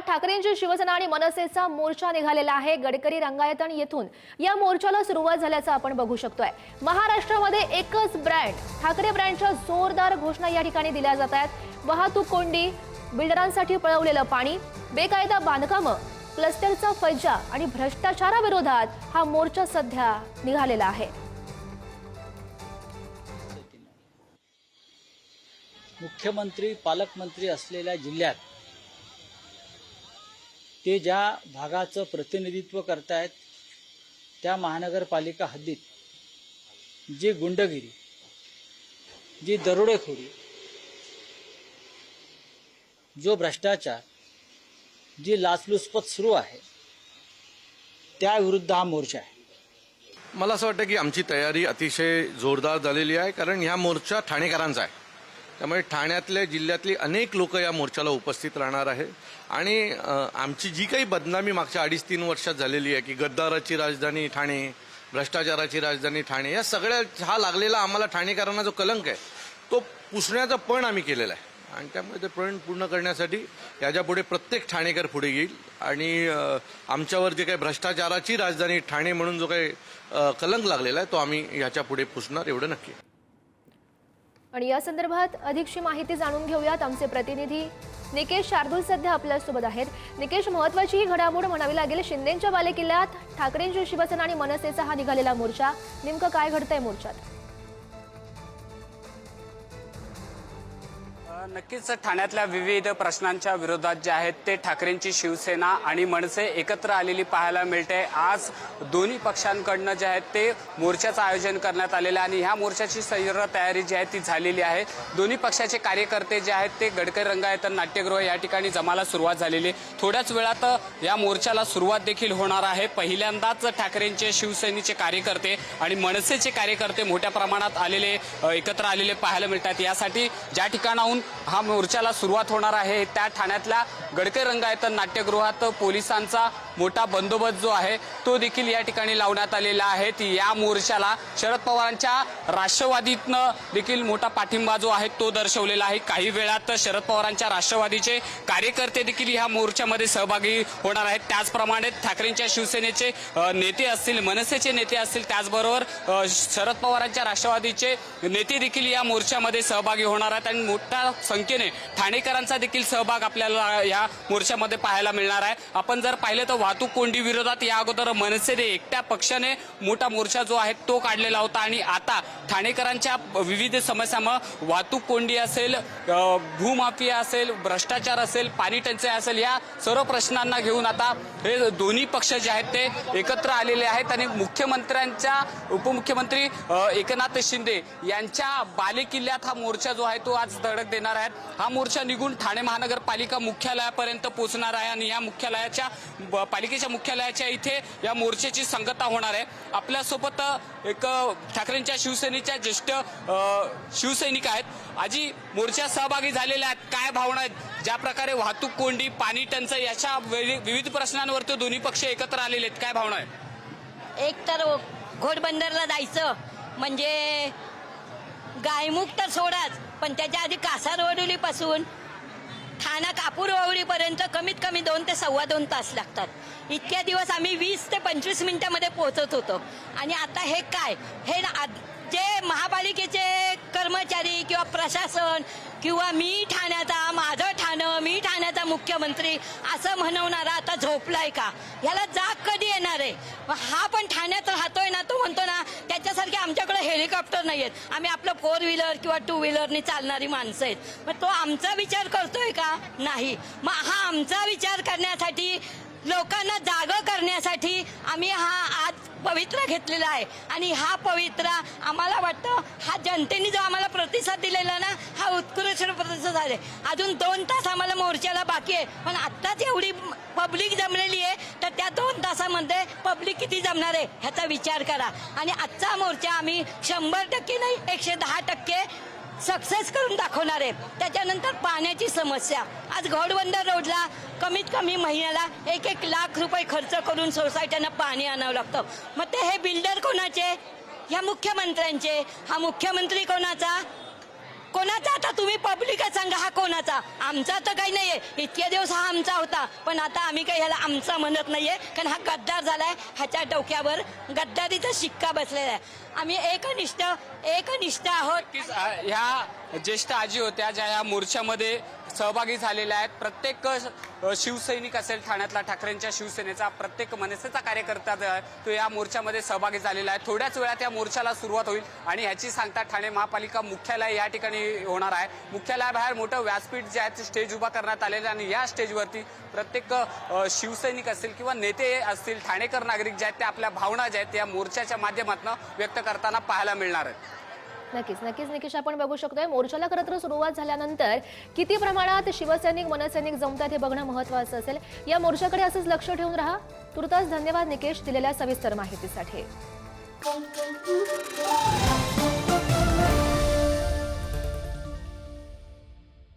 ठाकरेंची शिवसेना आणि मनसेचा मोर्चा निघालेला आहे। गडकरी रंगायतण येथून या मोर्चाला सुरुवात झाल्याचं आपण बघू शकतोय। महाराष्ट्रामध्ये एकच ब्रँड ठाकरे ब्रँडच्या जोरदार घोषणा या ठिकाणी दिल्या जात आहेत। वाहतूक कोंडी, बिल्डरांसाठी पळवलेलं पाणी, बेकायदा बांधकामं, क्लस्टरचा फैजा आणि भ्रष्टाचाराविरोधात हा मोर्चा सध्या निघालेला आहे। मुख्यमंत्री पालकमंत्री असलेल्या जिल्ह्यात ते ज्या भागाचं प्रतिनिधित्व करतायत त्या महानगरपालिका हद्दीत जी गुंडगिरी, जी दरोडेखोरी, जो भ्रष्टाचार, जी लाचलुचपत सुरू आहे त्याविरुद्ध हा मोर्चा आहे। मला असं वाटतं की आमची तयारी अतिशय जोरदार झालेली आहे, कारण ह्या मोर्चा ठाणेकरांचा आहे। त्यामुळे ठाण्यातल्या जिल्ह्यातली अनेक लोक या मोर्चाला उपस्थित राहणार आहे आणि आमची जी काही बदनामी मागच्या 2.5-3 वर्षात झालेली आहे की गद्दाराची राजधानी ठाणे, भ्रष्टाचाराची राजधानी ठाणे, या सगळ्या हा लागलेला आम्हाला ठाणेकरांना जो कलंक आहे तो पुसण्याचा पण आम्ही केलेला आहे आणि त्यामुळे ते पण पूर्ण करण्यासाठी याच्यापुढे प्रत्येक ठाणेकर पुढे येईल आणि आमच्यावर जे काही भ्रष्टाचाराची राजधानी ठाणे म्हणून जो काही कलंक लागलेला आहे तो आम्ही याच्यापुढे पुसणार, एवढं नक्की। आणि या संदर्भात अधिकची माहिती जाणून घेऊयात। आमचे प्रतिनिधी निकेश शार्दूल सध्या आपल्यासोबत आहेत। निकेश, महत्त्वाची ही घडामोड म्हणावी लागेल, शिंदेंच्या बालेकिल्ल्यात ठाकरेंची शिवसेना आणि मनसेचा हा निघालेला मोर्चा, नेमकं काय घडतंय मोर्चात? नक्कीच ठाण्यातल्या विविध प्रश्नांच्या विरोधात जे आहेत ते ठाकरेंची शिवसेना आणि मनसे एकत्र आलेली पाहायला मिळते। आज दोन्ही पक्षांकडनं जे आहेत ते मोर्चाचं आयोजन करण्यात आलेलं आहे आणि ह्या मोर्चाची सर्व तयारी जी आहे ती झालेली आहे। दोन्ही पक्षाचे कार्यकर्ते जे आहेत ते गडकरी रंगायतन नाट्यगृह या ठिकाणी जमायला सुरुवात झालेली आहे। थोड्याच वेळात या मोर्चाला सुरुवात देखील होणार आहे। पहिल्यांदाच ठाकरेंचे शिवसेनेचे कार्यकर्ते आणि मनसेचे कार्यकर्ते मोठ्या प्रमाणात आलेले एकत्र आलेले पाहायला मिळतात। यासाठी ज्या ठिकाणाहून हा मोर्चाला सुरुवात होणार आहे त्या ठाण्यातल्या गडकरी रंगायतन नाट्यगृहात पोलिसांचा मोठा बंदोबस्त जो आहे तो देखील या ठिकाणी लावण्यात आलेला आहे। या मोर्चाला शरद पवारांच्या राष्ट्रवादीतनं देखील मोठा पाठिंबा जो आहे तो दर्शवलेला आहे। काही वेळात शरद पवारांच्या राष्ट्रवादीचे कार्यकर्ते देखील या मोर्चामध्ये सहभागी होणार आहेत। त्याचप्रमाणे ठाकरेंच्या शिवसेनेचे नेते असतील, मनसेचे नेते असतील, त्याचबरोबर शरद पवारांच्या राष्ट्रवादीचे नेते देखील या मोर्चामध्ये सहभागी होणार आहेत आणि मोठ्या संख्येने ठाणेकरांचा देखील सहभाग आपल्याला या मोर्चामध्ये पाहायला मिळणार आहे। आपण जर पाहिलं तर वाहतूक कोंडी विरोधात या अगोदर मनसेने एकट्या पक्षाने मोठा मोर्चा जो आहे तो काढलेला होता आणि आता ठाणेकरांच्या विविध समस्यांमुळे वाहतूक कोंडी असेल, भूमाफिया असेल, भ्रष्टाचार असेल, पाणी टंचाई असेल, या सर्व प्रश्नांना घेऊन आता हे दोन्ही पक्ष जे आहेत ते एकत्र आलेले आहेत आणि मुख्यमंत्र्यांच्या उपमुख्यमंत्री एकनाथ शिंदे यांच्या बालेकिल्ल्यात हा मोर्चा जो आहे तो आज धडक देणार आहे। हा मोर्चा निघून ठाणे महानगरपालिका मुख्यालयापर्यंत पोहोचणार आहे आणि या पालिकेच्या मुख्यालयाच्या इथे या मोर्चाची सांगता होणार आहे। आपल्यासोबत एक ठाकरेंच्या शिवसेनेच्या ज्येष्ठ शिवसैनिक आहेत। आजी, मोर्चात सहभागी झालेल्या आहेत, काय भावना आहेत? ज्या प्रकारे वाहतूक कोंडी, पाणी टंचाई अशा विविध प्रश्नांवर तो दोन्ही पक्ष एकत्र आलेले आहेत, काय भावना आहेत? एक तर घोडबंदरला जायचं म्हणजे गायमुख तर सोडाच, पण त्याच्या आधी कासारवडुलीपासून ठाणा कापूरवावडीपर्यंत कमीत कमी 2 ते सव्वा 2 तास लागतात। इतक्या दिवस आम्ही 20 ते 25 मिनिटांमध्ये पोहोचत होतो आणि आता हे काय, हे जे महापालिकेचे कर्मचारी किंवा प्रशासन किंवा मी ठाण्याचा, माझं ठाणं, मी ठाण्याचा मुख्यमंत्री असं म्हणवणारा आता झोपलाय का? याला जाग कधी येणार आहे? हा पण ठाण्यात राहतोय ना, तो म्हणतो ना त्याच्यासारखे आमच्याकडे हेलिकॉप्टर नाही आहेत, आम्ही आपलं 4 व्हीलर किंवा 2 व्हीलरनी चालणारी माणसं आहेत। मग तो आमचा विचार करतोय का? नाही। मग हा आमचा विचार करण्यासाठी, लोकांना जागं करण्यासाठी आम्ही हा आज पवित्रा घेतलेला आहे आणि हा पवित्रा आम्हाला वाटतं हा जनतेने जो आम्हाला प्रतिसाद दिलेला ना, हा उत्कृष्ट प्रतिसाद आहे। अजून 2 तास आम्हाला मोर्चाला बाकी आहे, पण आत्ताच एवढी पब्लिक जमलेली आहे तर त्या 2 तासामध्ये पब्लिक किती जमणार आहे ह्याचा विचार करा। आणि आजचा मोर्चा आम्ही 100% नाही 110% सक्सेस करून दाखवणार आहे। त्याच्यानंतर पाण्याची समस्या, आज घोडबंदर रोडला कमीत कमी महिन्याला 1-1 लाख रुपये खर्च करून सोसायट्यांना पाणी आणावं लागतं। मग ते हे बिल्डर कोणाचे? या मुख्यमंत्र्यांचे। हा मुख्यमंत्री कोणाचा? कोणाचा आता तुम्ही पब्लिक सांगा हा कोणाचा? आमचा तर काही नाहीये, इतके दिवस हा आमचा होता, पण आता आम्ही काही ह्याला आमचा म्हणत नाहीये, कारण हा गद्दार झालाय. ह्याच्या डोक्यावर गद्दारीचा शिक्का बसलेला आहे. आम्ही एकनिष्ठ आहोत. नक्कीच ह्या ज्येष्ठ आजी होत्या ज्या या मोर्चामध्ये सहभागी झालेल्या आहेत. प्रत्येक शिवसैनिक असेल ठाण्यातला ठाकरेंच्या शिवसेनेचा, प्रत्येक मनसेचा कार्यकर्ता जो आहे तो या मोर्चामध्ये सहभागी झालेला आहे. थोड्याच वेळात या मोर्चाला सुरुवात होईल आणि ह्याची सांगता ठाणे महापालिका मुख्यालय या ठिकाणी होणार आहे. मुख्यालयाबाहेर मोठं व्यासपीठ जे आहे ते स्टेज उभा करण्यात आलेलं आहे आणि या स्टेजवरती प्रत्येक शिवसैनिक असतील किंवा नेते असतील, ठाणेकर नागरिक जे आहेत ते आपल्या भावना ज्या आहेत या मोर्चाच्या माध्यमातून व्यक्त करताना पाहायला मिळणार आहेत. नक्कीच निकेश, आपण बघू शकतोय मोर्चाला खरं तर सुरुवात झाल्यानंतर किती प्रमाणात शिवसैनिक मनसैनिक जमतात हे बघणं महत्त्वाचं असेल. या मोर्चाकडे असंच लक्ष ठेवून राहा. तुर्तास धन्यवाद निकेश दिलेल्या सविस्तर माहितीसाठी.